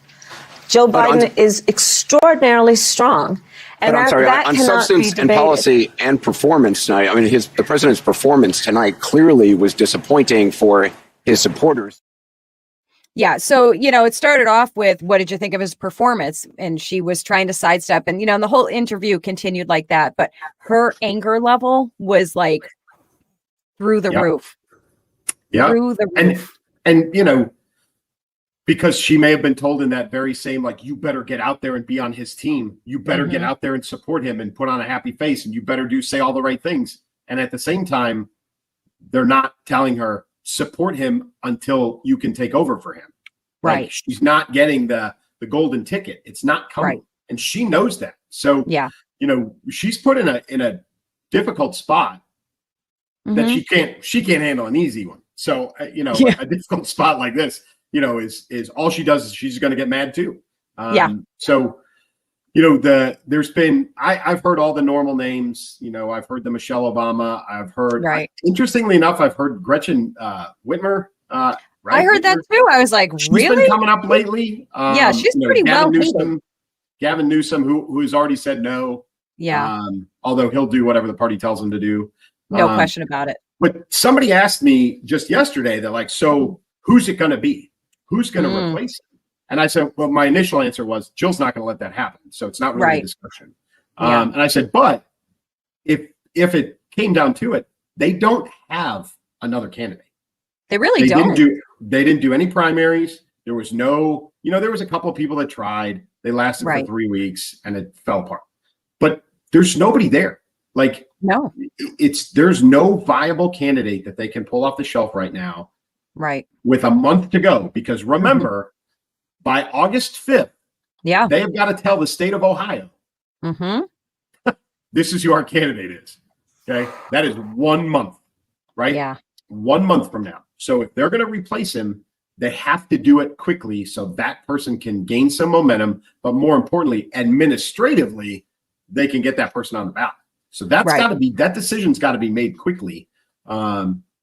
Joe Biden is extraordinarily strong. And I'm sorry, on substance and policy and performance tonight. I mean, the president's performance tonight clearly was disappointing for his supporters. Yeah. So, it started off with, what did you think of his performance? And she was trying to sidestep, and, and the whole interview continued like that. But her anger level was like through the roof. Yeah. Through the roof. And because she may have been told in that very same, like, you better get out there and be on his team. You better get out there and support him and put on a happy face, and you better say all the right things. And at the same time, they're not telling her, support him until you can take over for him. Right. Like, she's not getting the golden ticket. It's not coming. Right. And she knows that. So, she's put in a difficult spot that she can't handle an easy one. So, a difficult spot like this, is all she does is she's going to get mad too. So, there's been, I've heard all the normal names. I've heard the Michelle Obama. I've heard, interestingly enough, I've heard Gretchen Whitmer. Right? I heard that too. I was like, she's really? Been coming up lately. She's pretty Gavin Newsom, who has already said no. Yeah. Although he'll do whatever the party tells him to do. No question about it. But somebody asked me just yesterday, they're like, so who's it going to be? Who's going to replace him? And I said, well, my initial answer was, Jill's not going to let that happen. So it's not really a discussion. And I said, but if it came down to it, they don't have another candidate. They really don't. They didn't do any primaries. There was no, there was a couple of people that tried. They lasted for 3 weeks and it fell apart. But there's nobody there. Like, no, there's no viable candidate that they can pull off the shelf right now. Right. With a month to go, because remember, by August 5th, they have got to tell the state of Ohio, this is who our candidate is. Okay. That is 1 month, right? Yeah. 1 month from now. So if they're going to replace him, they have to do it quickly so that person can gain some momentum. But more importantly, administratively, they can get that person on the ballot. So that's Right. got to be, that decision's got to be made quickly.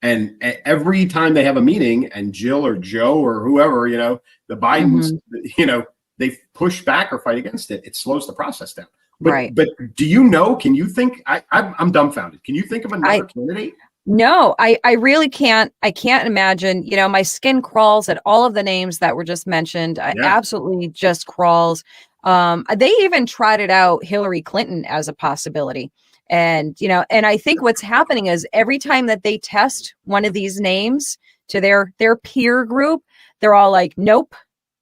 And every time they have a meeting and Jill or Joe or whoever, you know, the Bidens, you know, they push back or fight against it, it slows the process down. But, Right. but do you know, can you think, I'm dumbfounded. Can you think of another candidate? No, I really can't. I can't imagine, you know, my skin crawls at all of the names that were just mentioned. I absolutely just crawls. They even trotted out Hillary Clinton as a possibility. And, you know, and I think what's happening is every time that they test one of these names to their peer group, they're all like, nope,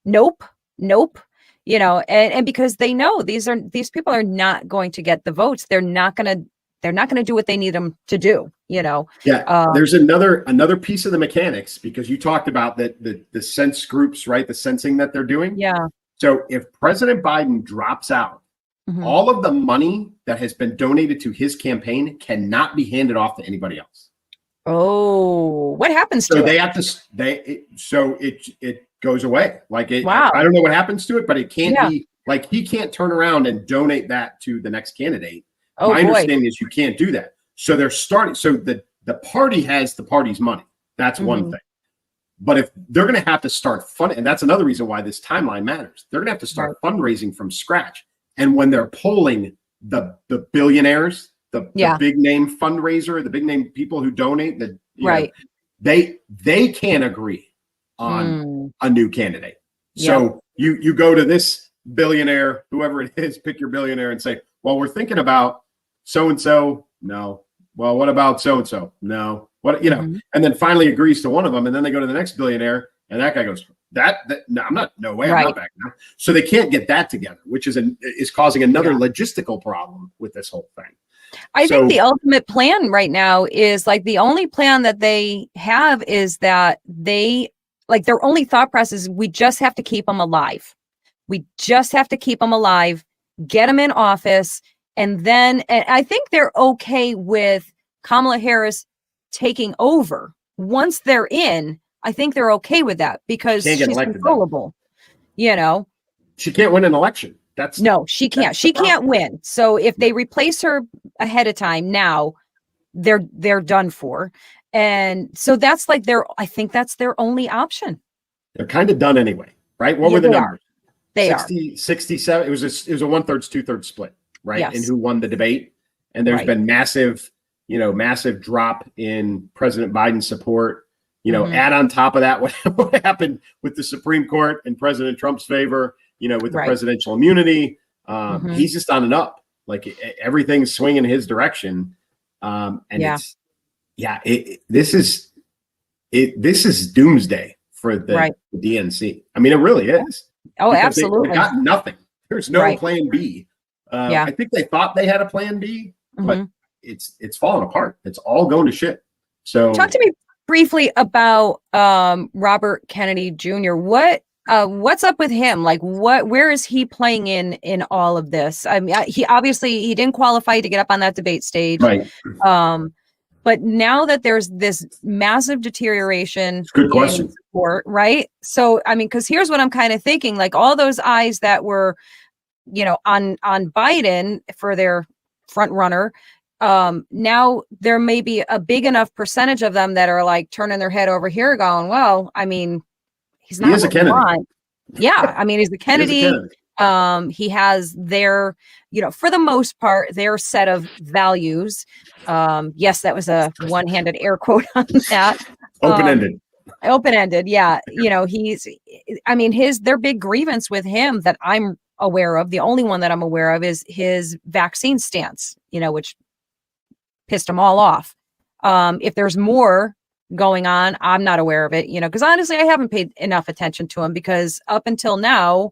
nope, nope. You know, and because they know these people are not going to get the votes. They're not going to do what they need them to do, you know. Yeah, there's another piece of the mechanics, because you talked about that the sense groups, right? The sensing that they're doing. Yeah. So if President Biden drops out, all of the money that has been donated to his campaign cannot be handed off to anybody else. Oh, what happens to So it? they have to so it goes away. Like it, Wow. I don't know what happens to it, but it can't be like, he can't turn around and donate that to the next candidate. Oh, My boy. understanding is you can't do that. So they're starting. So the party has the party's money. That's one thing. But if they're going to have to start funding, and that's another reason why this timeline matters, they're going to have to start fundraising from scratch. And when they're polling the billionaires, the big name fundraiser, the big name people who donate, you know, they can't agree on a new candidate. So you go to this billionaire, whoever it is, pick your billionaire and say, well, we're thinking about so-and-so. No. Well, what about so-and-so? No. What, you know, and then finally agrees to one of them. And then they go to the next billionaire and that guy goes, no, I'm not, no way. I'm not backing out. So they can't get that together, which is causing another logistical problem with this whole thing. I think the ultimate plan right now is like the only plan that they have is that they like their only thought process is we just have to keep them alive. We just have to keep them alive, get them in office. And then, and I think they're okay with Kamala Harris taking over once they're in. I think they're okay with that because she's controllable. You know, she can't win an election. No, she can't. She can't win. So if they replace her ahead of time now, they're done for. And so that's like I think that's their only option. They're kind of done anyway, right? What were the numbers? They 67. It was a 1/3, 2/3 split, right? Yes. And who won the debate? And there's been massive drop in President Biden's support. You know, add on top of that what happened with the Supreme Court in President Trump's favor, you know, with the presidential immunity. He's just on and up. Like everything's swinging his direction. This is doomsday for the DNC. I mean, it really is. Oh, absolutely. They got nothing. There's no plan B. I think they thought they had a plan B, but it's falling apart. It's all going to shit. So talk to me briefly about Robert Kennedy Jr. What's up with him? Like where is he playing in all of this? I mean, he didn't qualify to get up on that debate stage. Right. But now that there's this massive deterioration good question. in support, right? So, I mean, because here's what I'm kind of thinking, like all those eyes that were, you know, on Biden for their front runner, now there may be a big enough percentage of them that are like turning their head over here going, well, I mean, he's not a Kennedy. Yeah, I mean, he's the Kennedy. He has their, you know, for the most part, their set of values. Yes, that was a one-handed air quote on that. Open-ended. Yeah. You know, their big grievance with him that I'm aware of, the only one that I'm aware of is his vaccine stance, you know, which pissed them all off. If there's more going on, I'm not aware of it, you know, because honestly, I haven't paid enough attention to him because up until now,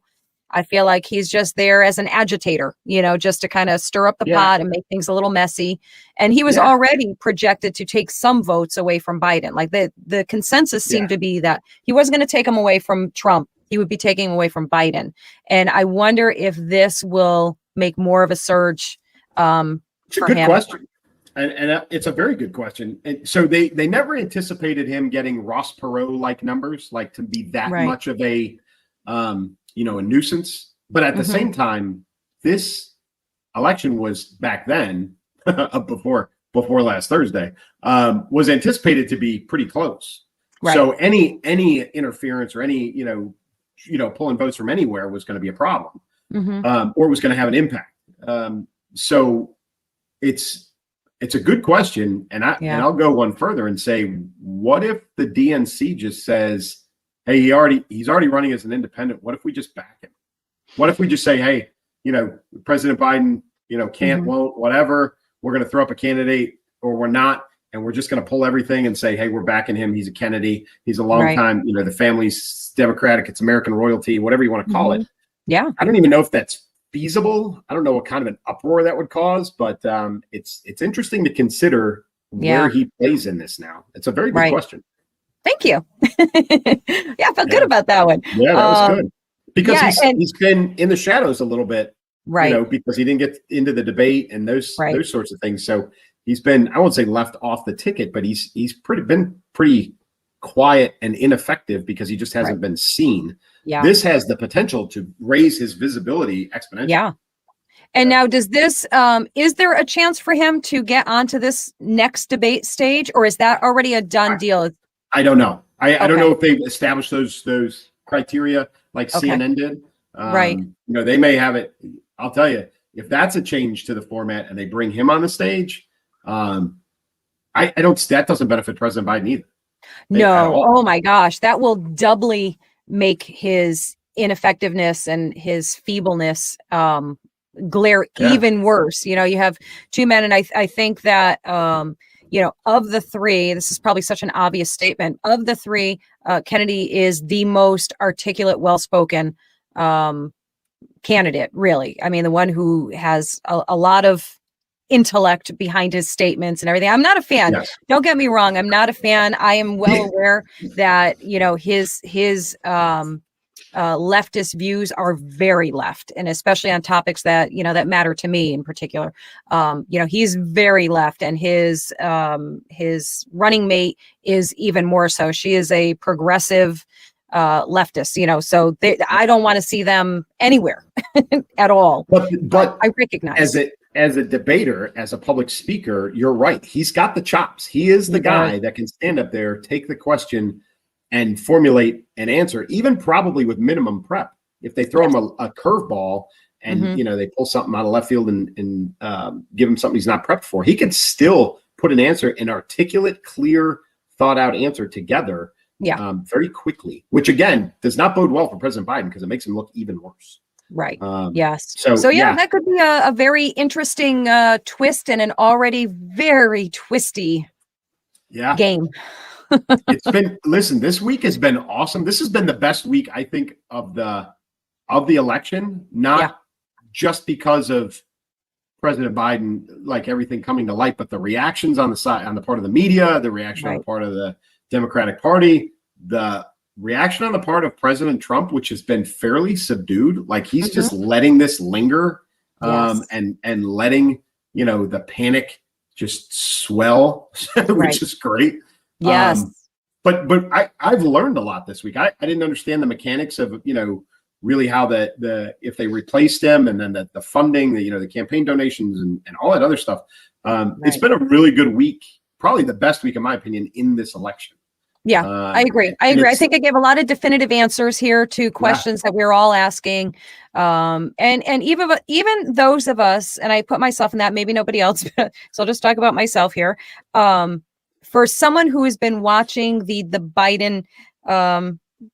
I feel like he's just there as an agitator, you know, just to kind of stir up the pot and make things a little messy. And he was already projected to take some votes away from Biden. Like the consensus seemed to be that he wasn't going to take them away from Trump. He would be taking away from Biden. And I wonder if this will make more of a surge for good him. Question. And it's a very good question. And so they never anticipated him getting Ross Perot-like numbers, like to be that much of a, you know, a nuisance. But at the same time, this election was back then before last Thursday, was anticipated to be pretty close. Right. So any interference or any pulling votes from anywhere was going to be a problem, or was going to have an impact. So it's a good question, and I'll go one further and say, what if the DNC just says, hey, he's already running as an independent. What if we just back him? What if we just say, hey, President Biden, can't, won't, whatever. We're going to throw up a candidate, or we're not, and we're just going to pull everything and say, hey, we're backing him. He's a Kennedy. He's a long time, the family's Democratic. It's American royalty, whatever you want to call it. Yeah. I don't even know if that's feasible. I don't know what kind of an uproar that would cause, but it's interesting to consider where he plays in this now. It's a very good question. Thank you. I felt good about that one. Yeah, that was good. Because he's been in the shadows a little bit, because he didn't get into the debate and those sorts of things. So he's been, I won't say left off the ticket, but he's been pretty quiet and ineffective because he just hasn't been seen. Yeah. This has the potential to raise his visibility exponentially. Yeah. And now does this, is there a chance for him to get onto this next debate stage, or is that already a done deal? I don't know. I don't know if they've established those criteria like CNN did. They may have it. I'll tell you, if that's a change to the format and they bring him on the stage, that doesn't benefit President Biden either. No. Oh my gosh. That will doubly make his ineffectiveness and his feebleness glare even worse. You have two men, and I think that of the three, this is probably such an obvious statement, of the three, Kennedy is the most articulate, well-spoken candidate, really. I mean, the one who has a lot of intellect behind his statements and everything. I'm not a fan. Yes. Don't get me wrong. I'm not a fan. I am well aware that, his leftist views are very left, and especially on topics that, that matter to me in particular. He's very left, and his running mate is even more so. She is a progressive leftist, so I don't want to see them anywhere at all. But I recognize as a debater, as a public speaker, you're right. He's got the chops. He is the guy that can stand up there, take the question, and formulate an answer, even probably with minimum prep. If they throw him a curveball and they pull something out of left field and give him something he's not prepped for, he can still put an answer, an articulate, clear, thought out answer together very quickly, which again does not bode well for President Biden because it makes him look even worse. Right. Yes. So that could be a very interesting twist in an already very twisty game. This week has been awesome. This has been the best week, I think, of the election, not just because of President Biden, like everything coming to light, but the reactions on the part of the media, the reaction on the part of the Democratic Party, the reaction on the part of President Trump, which has been fairly subdued. Like he's just letting this linger and letting, the panic just swell, which is great. Yes. But I've learned a lot this week. I didn't understand the mechanics of, really how the if they replaced him and then the funding, the campaign donations and all that other stuff. It's been a really good week, probably the best week in my opinion in this election. Yeah, I agree. I think I gave a lot of definitive answers here to questions that we were all asking. And even those of us, and I put myself in that, maybe nobody else, so I'll just talk about myself here. For someone who has been watching the Biden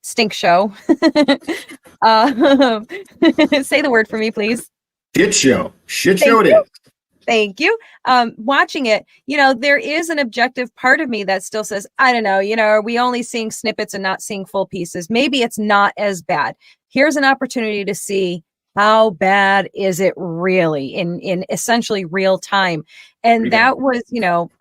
stink show, say the word for me, please. Shit show it is. Thank you. Watching it, there is an objective part of me that still says, I don't know, are we only seeing snippets and not seeing full pieces? Maybe it's not as bad. Here's an opportunity to see how bad is it really in essentially real time. And that was,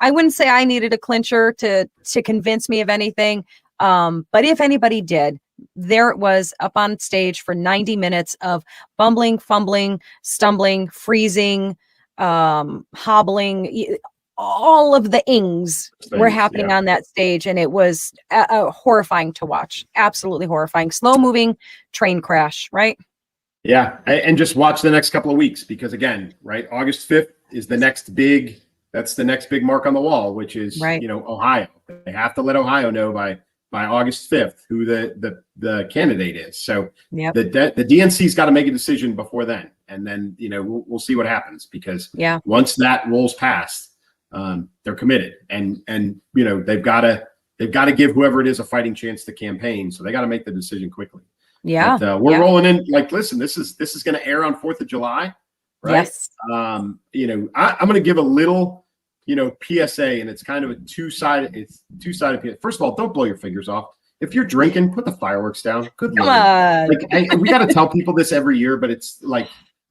I wouldn't say I needed a clincher to convince me of anything. But if anybody did, there it was up on stage for 90 minutes of bumbling, fumbling, stumbling, freezing, hobbling, all of the ings were happening on that stage. And it was horrifying to watch. Absolutely horrifying. Slow moving train crash, right? Yeah. And just watch the next couple of weeks, because again, right, August 5th, is the next big. That's the next big mark on the wall, which is Right. Ohio. They have to let Ohio know by August 5th who the candidate is. So Yep. the DNC's got to make a decision before then, and then we'll see what happens, because once that rolls past, they're committed, and they've got to give whoever it is a fighting chance to campaign. So they got to make the decision quickly. Yeah. But, we're rolling in. Like, listen, this is going to air on 4th of July, right? Yes. I'm going to give a little PSA, and it's kind of a two-sided. It's two-sided PSA. First of all, don't blow your fingers off. If you're drinking, put the fireworks down. Good Come Lord. on. Like, we got to tell people this every year, but it's like,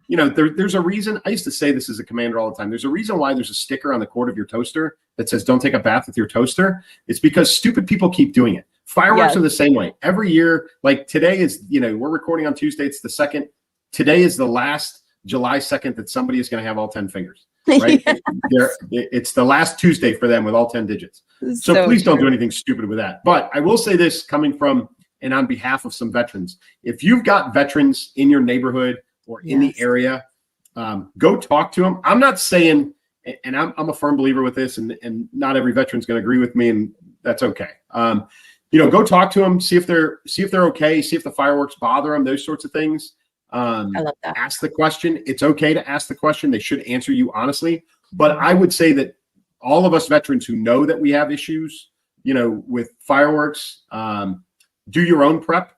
there's a reason. I used to say this as a commander all the time. There's a reason why there's a sticker on the cord of your toaster that says "Don't take a bath with your toaster." It's because stupid people keep doing it. Fireworks are the same way. Every year, like today is, we're recording on Tuesday. It's the 2nd. Today is the last July 2nd that somebody is going to have all 10 fingers. Right? It's the last Tuesday for them with all 10 digits. So please don't do anything stupid with that. But I will say this, coming from and on behalf of some veterans, if you've got veterans in your neighborhood or in the area, go talk to them. I'm not saying, and I'm a firm believer with this, and not every veteran's going to agree with me, and that's okay. Go talk to them, see if they're okay, see if the fireworks bother them, those sorts of things. I love that. Ask the question. It's okay to ask the question. They should answer you honestly. But I would say that all of us veterans who know that we have issues, with fireworks, do your own prep.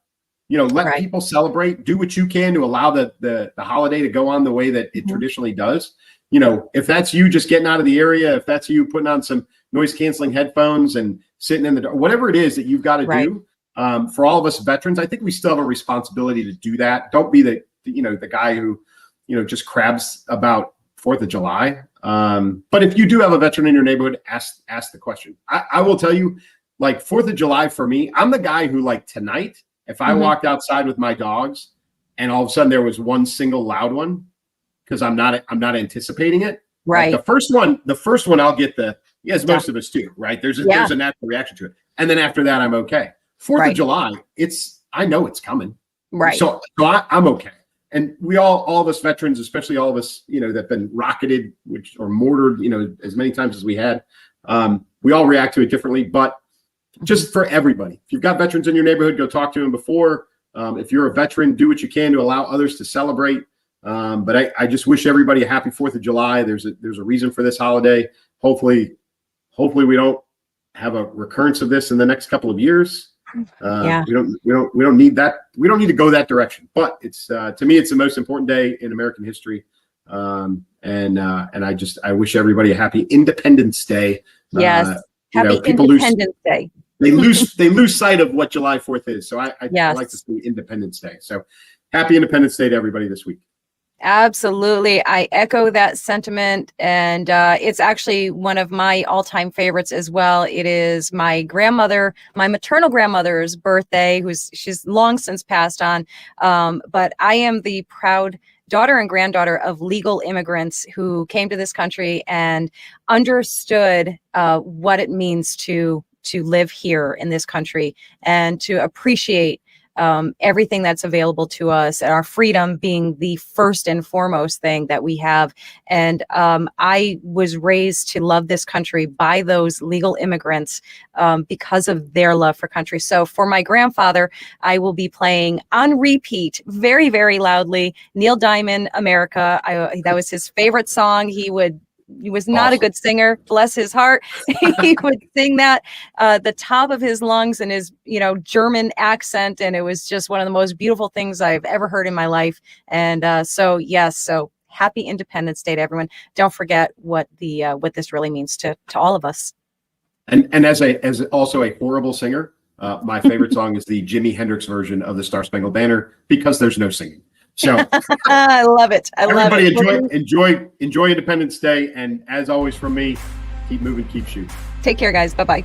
Let people celebrate. Do what you can to allow the holiday to go on the way that it traditionally does. If that's you just getting out of the area, if that's you putting on some noise canceling headphones and sitting in the dark, whatever it is that you've got to do. For all of us veterans, I think we still have a responsibility to do that. Don't be the guy who, just crabs about 4th of July. But if you do have a veteran in your neighborhood, ask the question. I will tell you, like 4th of July for me, I'm the guy who, like, tonight, if I walked outside with my dogs and all of a sudden there was one single loud one, because I'm not anticipating it. Right. Like the first one I'll get most of us do, right? There's a natural reaction to it. And then after that, I'm okay. 4th of July, I know it's coming. Right. So I'm okay. And we all of us veterans, especially all of us, that've been rocketed, or mortared, as many times as we had, we all react to it differently. But just for everybody, if you've got veterans in your neighborhood, go talk to them before. If you're a veteran, do what you can to allow others to celebrate. But I just wish everybody a happy 4th of July. There's a reason for this holiday. Hopefully we don't have a recurrence of this in the next couple of years. We don't need that. We don't need to go that direction. But it's to me, it's the most important day in American history. And I wish everybody a happy Independence Day. Yes. Happy Independence Day. They lose sight of what July 4th is. So I like to say Independence Day. So happy Independence Day to everybody this week. Absolutely. I echo that sentiment. And it's actually one of my all-time favorites as well. It is my maternal grandmother's birthday, she's long since passed on. But I am the proud daughter and granddaughter of legal immigrants who came to this country and understood what it means to live here in this country and to appreciate everything that's available to us, and our freedom being the first and foremost thing that we have. And I was raised to love this country by those legal immigrants because of their love for country. So for my grandfather, I will be playing on repeat very, very loudly Neil Diamond, America. That was his favorite song. He was not a good singer, bless his heart. He would sing that the top of his lungs in his, German accent, and it was just one of the most beautiful things I've ever heard in my life. And so happy Independence Day to everyone. Don't forget what this really means to all of us. And as also a horrible singer, my favorite song is the Jimi Hendrix version of the Star Spangled Banner, because there's no singing. So I love it. Everybody enjoy Independence Day. And as always from me, keep moving, keep shooting. Take care, guys. Bye-bye.